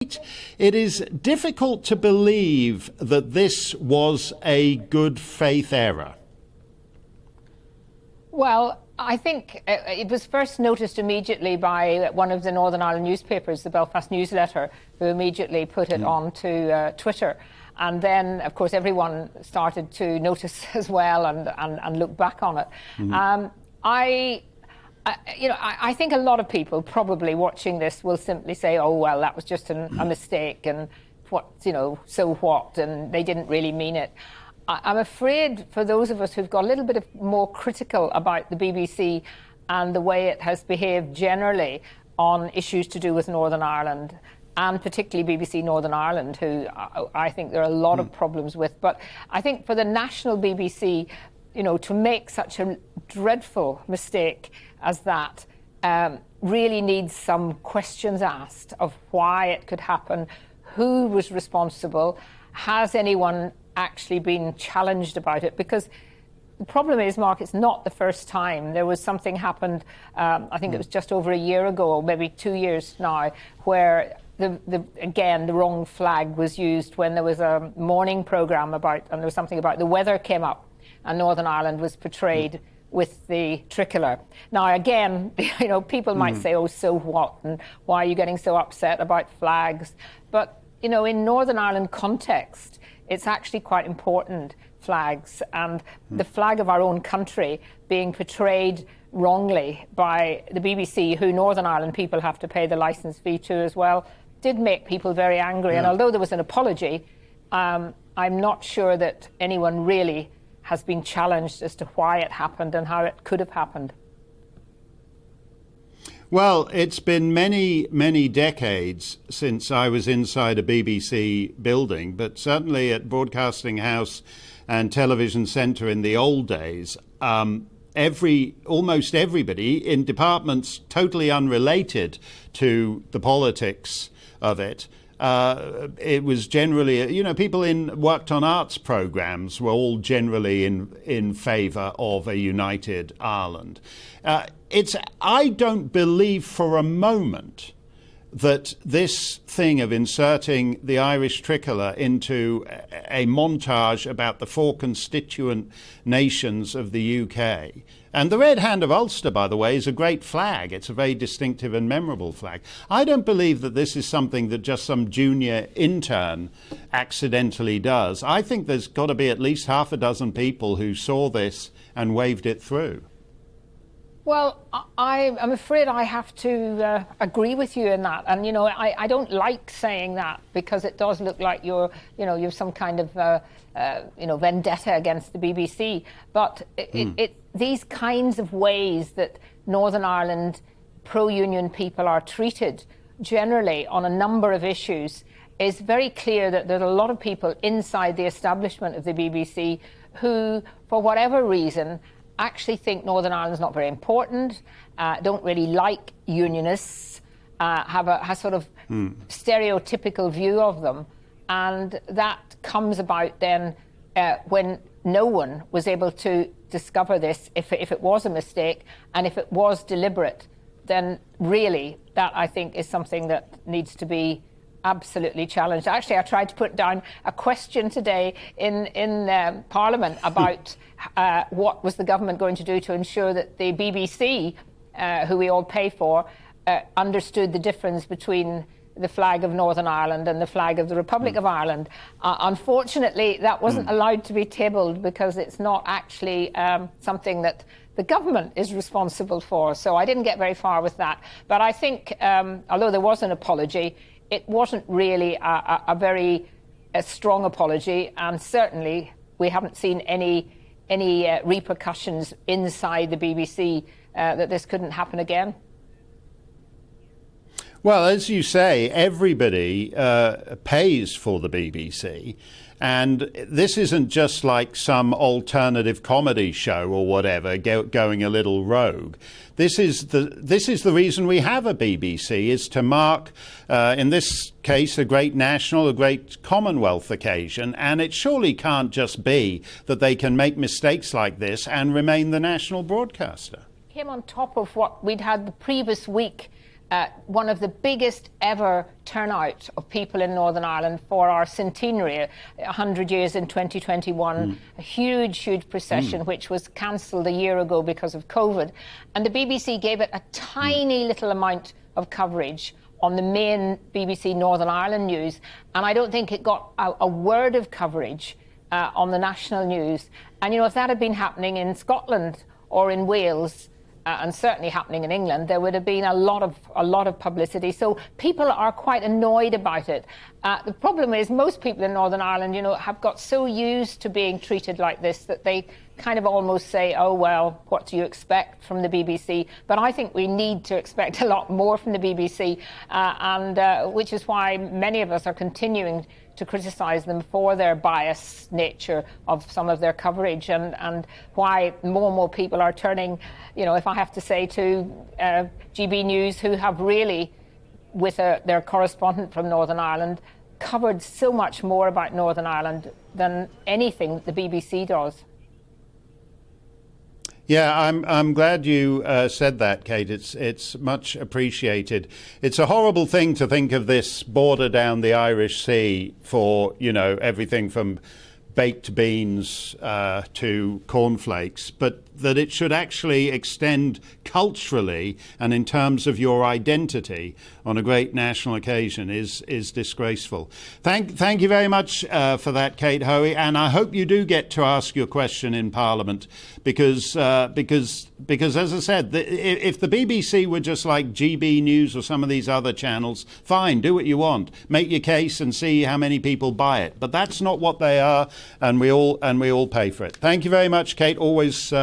It is difficult to believe that this was a good faith error. Well, I think it was first noticed immediately by one of the Northern Ireland newspapers, the Belfast Newsletter, who immediately put it onto Twitter. And then, of course, everyone started to notice as well and look back on it. I think a lot of people probably watching this will simply say, oh, well, that was just a mistake and so what, and they didn't really mean it. I'm afraid for those of us who've got a little bit more critical about the BBC and the way it has behaved generally on issues to do with Northern Ireland, and particularly BBC Northern Ireland, who I think there are a lot of problems with. But I think for the national BBC, to make such a dreadful mistake as that really needs some questions asked of why it could happen, who was responsible, has anyone actually been challenged about it? Because the problem is, Mark, it's not the first time. There was something happened, I think it was just over a year ago, or maybe 2 years now, where again, the wrong flag was used when there was a morning programme and there was something about the weather came up and Northern Ireland was portrayed with the tricolour. Now, again, people might say, oh, so what? And why are you getting so upset about flags? But, in Northern Ireland context, it's actually quite important, flags, and the flag of our own country being portrayed wrongly by the BBC, who Northern Ireland people have to pay the licence fee to as well, did make people very angry. And although there was an apology, I'm not sure that anyone really has been challenged as to why it happened and how it could have happened. Well, it's been many, many decades since I was inside a BBC building, but certainly at Broadcasting House and Television Centre in the old days, almost everybody in departments totally unrelated to the politics of it. It was generally, people worked on arts programmes were all generally in favour of a united Ireland. I don't believe for a moment that this thing of inserting the Irish tricolour into a montage about the four constituent nations of the UK. And the Red Hand of Ulster, by the way, is a great flag. It's a very distinctive and memorable flag. I don't believe that this is something that just some junior intern accidentally does. I think there's got to be at least half a dozen people who saw this and waved it through. Well, I'm afraid I have to agree with you in that. And, I don't like saying that because it does look like you're some kind of, vendetta against the BBC. But these kinds of ways that Northern Ireland pro-union people are treated generally on a number of issues is very clear that there are a lot of people inside the establishment of the BBC who, for whatever reason, actually think Northern Ireland's not very important, don't really like unionists, have a sort of stereotypical view of them. And that comes about then when no one was able to discover this, if it was a mistake, and if it was deliberate, then really that, I think, is something that needs to be absolutely challenged. Actually, I tried to put down a question today in Parliament about what was the government going to do to ensure that the BBC, who we all pay for, understood the difference between the flag of Northern Ireland and the flag of the Republic of Ireland. Unfortunately, that wasn't allowed to be tabled because it's not actually something that the government is responsible for. So I didn't get very far with that. But I think, although there was an apology, it wasn't really a very strong apology, and certainly we haven't seen any repercussions inside the BBC that this couldn't happen again. Well, as you say, everybody pays for the BBC, and this isn't just like some alternative comedy show or whatever going a little rogue. This is the reason we have a BBC, is to mark, in this case, a great national, a great Commonwealth occasion, and it surely can't just be that they can make mistakes like this and remain the national broadcaster. Came on top of what we'd had the previous week one of the biggest ever turnout of people in Northern Ireland for our centenary, 100 years in 2021, a huge procession which was cancelled a year ago because of COVID. And the BBC gave it a tiny little amount of coverage on the main BBC Northern Ireland news, and I don't think it got a word of coverage on the national news. And if that had been happening in Scotland or in Wales, and certainly happening in England, there would have been a lot of publicity. So people are quite annoyed about it. The problem is most people in Northern Ireland, have got so used to being treated like this that they kind of almost say, oh, well, what do you expect from the BBC? But I think we need to expect a lot more from the BBC, and which is why many of us are continuing to criticise them for their biased nature of some of their coverage, and why more and more people are turning, if I have to say, to GB News, who have really, with their correspondent from Northern Ireland, covered so much more about Northern Ireland than anything the BBC does. Yeah, I'm glad you said that, Kate. It's much appreciated. It's a horrible thing to think of this border down the Irish Sea for, everything from baked beans to cornflakes, but that it should actually extend culturally and in terms of your identity on a great national occasion is disgraceful. Thank you very much for that, Kate Hoey, and I hope you do get to ask your question in Parliament because as I said, if the BBC were just like GB News or some of these other channels, fine, do what you want, make your case and see how many people buy it. But that's not what they are, and we all pay for it. Thank you very much, Kate. Always